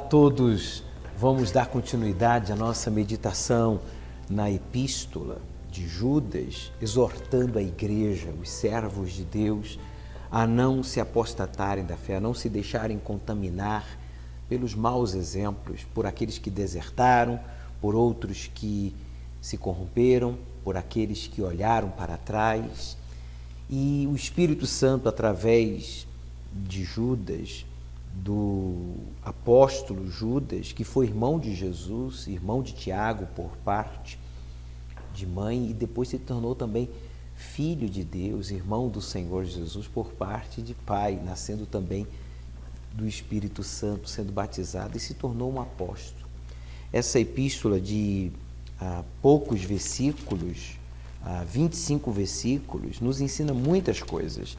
todos, vamos dar continuidade à nossa meditação na Epístola de Judas, exortando a igreja, os servos de Deus, a não se apostatarem da fé, a não se deixarem contaminar pelos maus exemplos, por aqueles que desertaram, por outros que se corromperam, por aqueles que olharam para trás. E o Espírito Santo, através de Judas, do apóstolo Judas, que foi irmão de Jesus, irmão de Tiago por parte de mãe, e depois se tornou também filho de Deus, irmão do Senhor Jesus por parte de pai, nascendo também do Espírito Santo, sendo batizado, e se tornou um apóstolo. Essa epístola de poucos versículos, 25 versículos, nos ensina muitas coisas.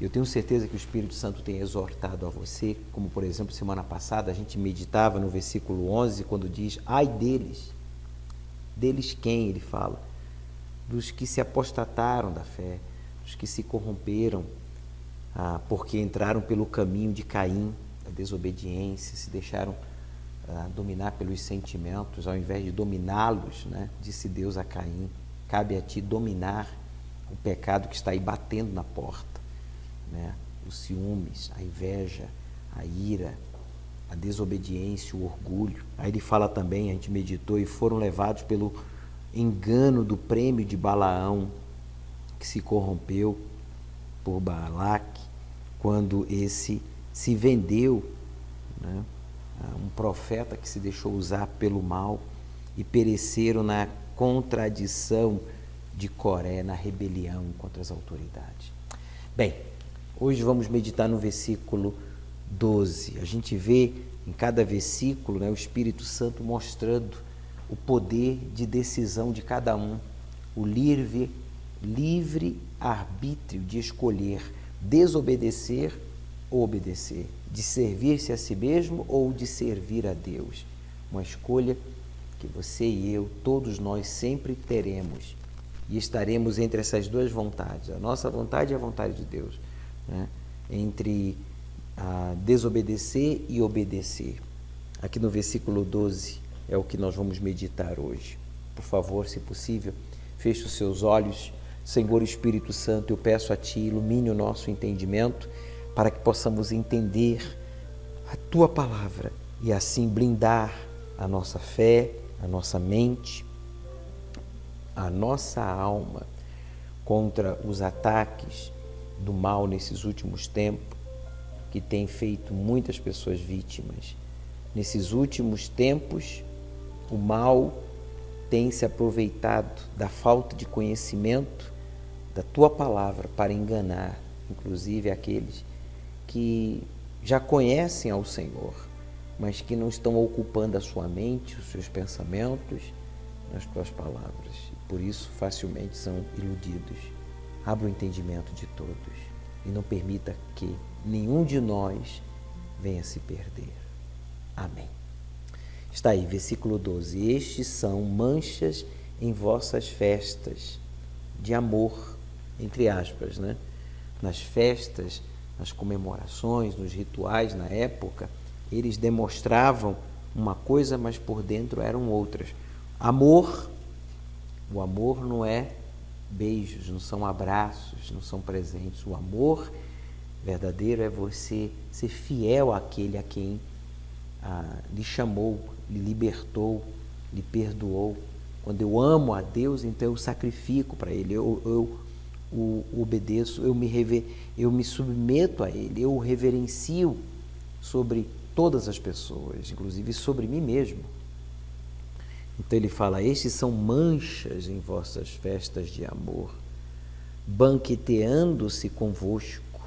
Eu tenho certeza que o Espírito Santo tem exortado a você, como por exemplo, semana passada a gente meditava no versículo 11, quando diz, ai deles. Deles quem? Ele fala. Dos que se apostataram da fé, dos que se corromperam, porque entraram pelo caminho de Caim, da desobediência, se deixaram dominar pelos sentimentos, ao invés de dominá-los, né? Disse Deus a Caim, cabe a ti dominar o pecado que está aí batendo na porta. Né? Os ciúmes, a inveja, a ira, a desobediência, o orgulho. Aí ele fala também, a gente meditou, e foram levados pelo engano do prêmio de Balaão, que se corrompeu por Balaque, quando esse se vendeu, né? Um profeta que se deixou usar pelo mal, e pereceram na contradição de Coré, na rebelião contra as autoridades. Bem, hoje vamos meditar no versículo 12. A gente vê em cada versículo, né, o Espírito Santo mostrando o poder de decisão de cada um, o livre arbítrio de escolher desobedecer ou obedecer, de servir-se a si mesmo ou de servir a Deus. Uma escolha que você e eu, todos nós, sempre teremos e estaremos entre essas duas vontades, a nossa vontade e a vontade de Deus, né? Entre desobedecer e obedecer. Aqui no versículo 12 é o que nós vamos meditar hoje. Por favor, se possível, feche os seus olhos. Senhor Espírito Santo, eu peço a Ti, ilumine o nosso entendimento para que possamos entender a Tua palavra e assim blindar a nossa fé, a nossa mente, a nossa alma contra os ataques do mal nesses últimos tempos, que tem feito muitas pessoas vítimas. Nesses últimos tempos, o mal tem se aproveitado da falta de conhecimento da Tua palavra para enganar, inclusive aqueles que já conhecem ao Senhor, mas que não estão ocupando a sua mente, os seus pensamentos, nas Tuas palavras. E por isso facilmente são iludidos. Abra o entendimento de todos e não permita que nenhum de nós venha se perder. Amém. Está aí, versículo 12. Estes são manchas em vossas festas de amor, entre aspas, né? Nas festas, nas comemorações, nos rituais na época, eles demonstravam uma coisa, mas por dentro eram outras. Amor, o amor não é beijos, não são abraços, não são presentes. O amor verdadeiro é você ser fiel àquele a quem lhe chamou, lhe libertou, lhe perdoou. Quando eu amo a Deus, então eu sacrifico para Ele, eu obedeço, eu me submeto a Ele, eu o reverencio sobre todas as pessoas, inclusive sobre mim mesmo. Então ele fala, estes são manchas em vossas festas de amor, banqueteando-se convosco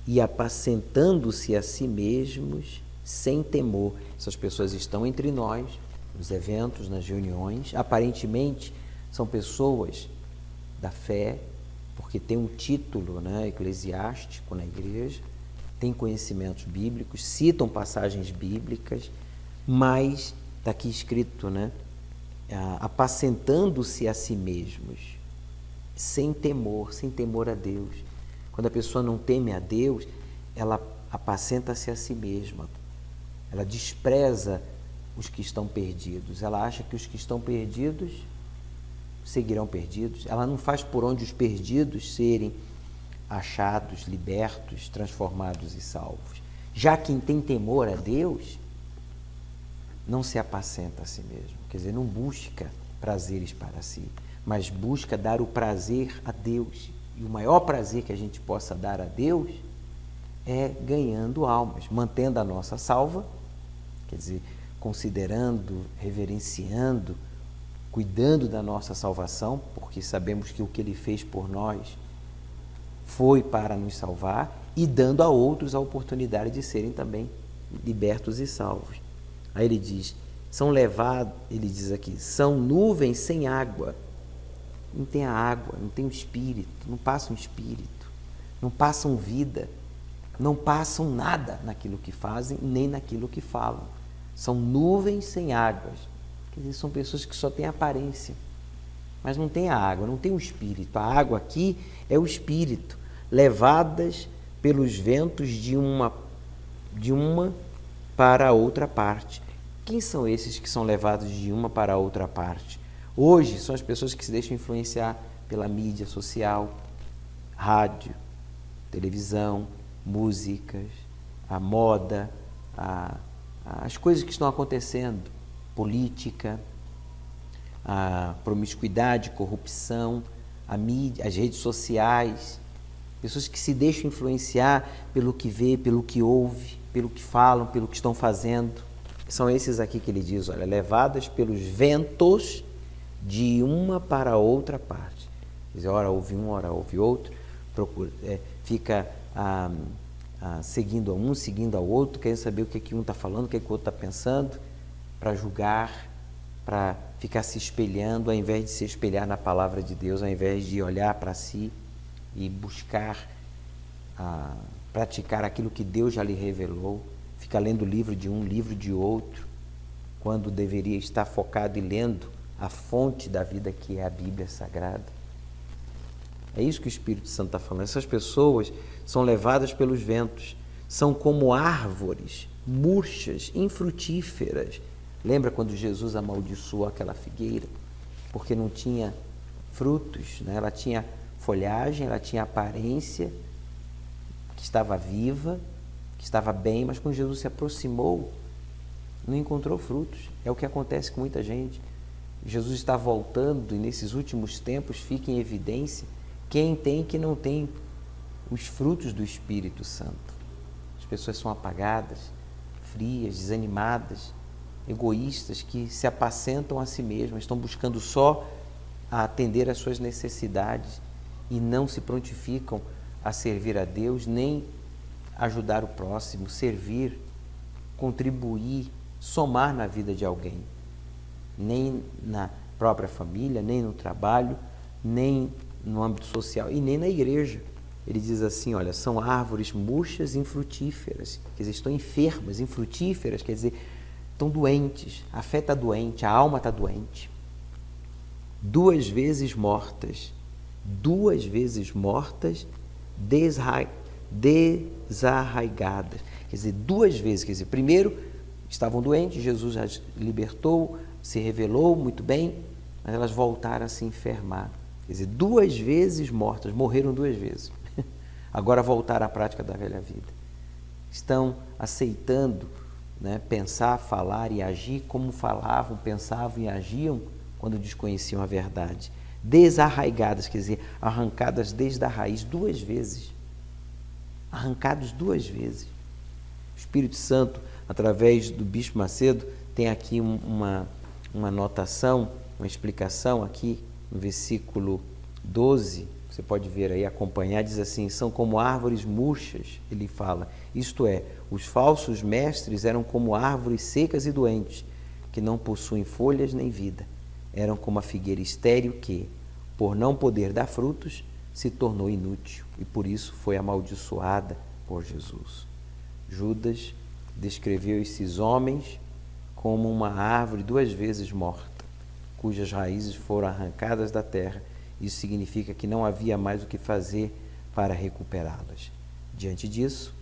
e apacentando-se a si mesmos sem temor. Essas pessoas estão entre nós, nos eventos, nas reuniões, aparentemente são pessoas da fé, porque tem um título, né, eclesiástico na igreja, tem conhecimentos bíblicos, citam passagens bíblicas, mas está aqui escrito, né, apacentando-se a si mesmos, sem temor a Deus. Quando a pessoa não teme a Deus, ela apacenta-se a si mesma. ela despreza os que estão perdidos, ela acha que os que estão perdidos seguirão perdidos, ela não faz por onde os perdidos serem achados, libertos, transformados e salvos. Já quem tem temor a Deus não se apacenta a si mesmo, quer dizer, não busca prazeres para si, mas busca dar o prazer a Deus. E o maior prazer que a gente possa dar a Deus é ganhando almas, mantendo a nossa salva, quer dizer, considerando, reverenciando, cuidando da nossa salvação, porque sabemos que o que Ele fez por nós foi para nos salvar, e dando a outros a oportunidade de serem também libertos e salvos. Aí ele diz, são levados, ele diz aqui, são nuvens sem água. Não tem a água, não tem o espírito, não passam espírito, não passam vida, não passam nada naquilo que fazem, nem naquilo que falam. São nuvens sem águas. Quer dizer, são pessoas que só têm aparência, mas não tem a água, não tem o espírito. A água aqui é o espírito, levadas pelos ventos de uma para a outra parte. Quem são esses que são levados de uma para a outra parte? Hoje são as pessoas que se deixam influenciar pela mídia social, rádio, televisão, músicas, a moda, as coisas que estão acontecendo, política, a promiscuidade, corrupção, a mídia, as redes sociais, pessoas que se deixam influenciar pelo que vê, pelo que ouve, pelo que falam, pelo que estão fazendo. São esses aqui que ele diz, olha, levadas pelos ventos de uma para outra parte. Quer dizer, ora ouve um, ora ouve outro, fica seguindo a um, seguindo ao outro, querendo saber o que um está falando, o que o outro está pensando, para julgar, para ficar se espelhando, ao invés de se espelhar na palavra de Deus, ao invés de olhar para si e buscar praticar aquilo que Deus já lhe revelou, fica lendo o livro de um, livro de outro, quando deveria estar focado e lendo a fonte da vida, que é a Bíblia Sagrada. É isso que o Espírito Santo está falando. Essas pessoas são levadas pelos ventos, são como árvores murchas, infrutíferas. Lembra quando Jesus amaldiçoou aquela figueira? Porque não tinha frutos, né? Ela tinha folhagem, ela tinha aparência, que estava viva, que estava bem, mas quando Jesus se aproximou, não encontrou frutos. É o que acontece com muita gente. Jesus está voltando e nesses últimos tempos fica em evidência quem tem e quem não tem os frutos do Espírito Santo. As pessoas são apagadas, frias, desanimadas, egoístas, que se apacentam a si mesmas, estão buscando só atender às suas necessidades e não se prontificam a servir a Deus, nem ajudar o próximo, servir, contribuir, somar na vida de alguém, nem na própria família, nem no trabalho, nem no âmbito social e nem na igreja. Ele diz assim, olha, são árvores murchas e infrutíferas, quer dizer, estão enfermas, infrutíferas, quer dizer, estão doentes, a fé está doente, a alma está doente. 2 vezes mortas, desarraigadas, quer dizer, 2 vezes, quer dizer, primeiro estavam doentes, Jesus as libertou, se revelou muito bem, mas elas voltaram a se enfermar, quer dizer, 2 vezes mortas, morreram 2 vezes, agora voltaram à prática da velha vida, estão aceitando, né, pensar, falar e agir como falavam, pensavam e agiam quando desconheciam a verdade. Desarraigadas, quer dizer, arrancadas desde a raiz 2 vezes. Arrancados 2 vezes. O Espírito Santo, através do Bispo Macedo, tem aqui uma anotação, uma explicação aqui no versículo 12, você pode ver aí, acompanhar, diz assim, são como árvores murchas, ele fala, isto é, os falsos mestres eram como árvores secas e doentes, que não possuem folhas nem vida. Eram como a figueira estéril que, por não poder dar frutos, se tornou inútil e por isso foi amaldiçoada por Jesus. Judas descreveu esses homens como uma árvore 2 vezes morta, cujas raízes foram arrancadas da terra. Isso significa que não havia mais o que fazer para recuperá-las. Diante disso,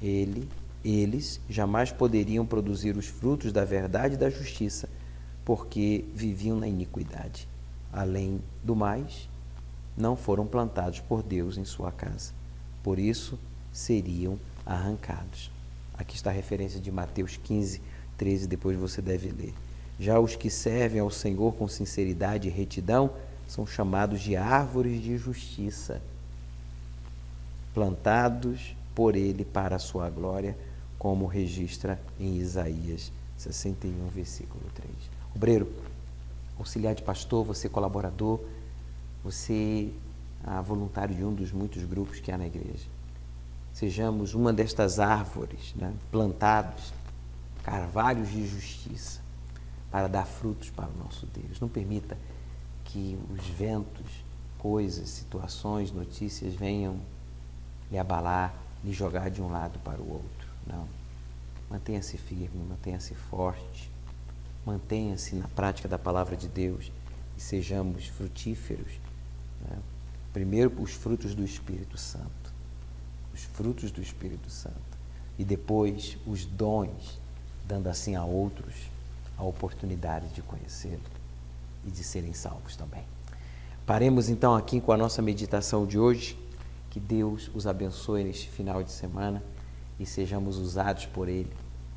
ele Eles jamais poderiam produzir os frutos da verdade e da justiça, porque viviam na iniquidade. Além do mais, não foram plantados por Deus em sua casa. Por isso, seriam arrancados. Aqui está a referência de Mateus 15, 13, depois você deve ler. Já os que servem ao Senhor com sinceridade e retidão são chamados de árvores de justiça, plantados por Ele para a sua glória, como registra em Isaías 61, versículo 3. Obreiro, auxiliar de pastor, você colaborador, você voluntário de um dos muitos grupos que há na igreja. Sejamos uma destas árvores, né, plantados, carvalhos de justiça, para dar frutos para o nosso Deus. Não permita que os ventos, coisas, situações, notícias venham lhe abalar, lhe jogar de um lado para o outro. Não. Mantenha-se firme, mantenha-se forte, mantenha-se na prática da palavra de Deus e sejamos frutíferos. Né? Primeiro, os frutos do Espírito Santo. Os frutos do Espírito Santo. E depois, os dons, dando assim a outros a oportunidade de conhecê-lo e de serem salvos também. Paremos então aqui com a nossa meditação de hoje. Que Deus os abençoe neste final de semana e sejamos usados por Ele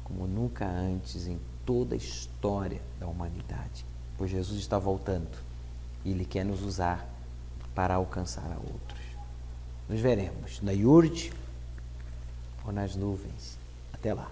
como nunca antes em toda a história da humanidade. Pois Jesus está voltando e Ele quer nos usar para alcançar a outros. Nos veremos na Iurde ou nas nuvens. Até lá.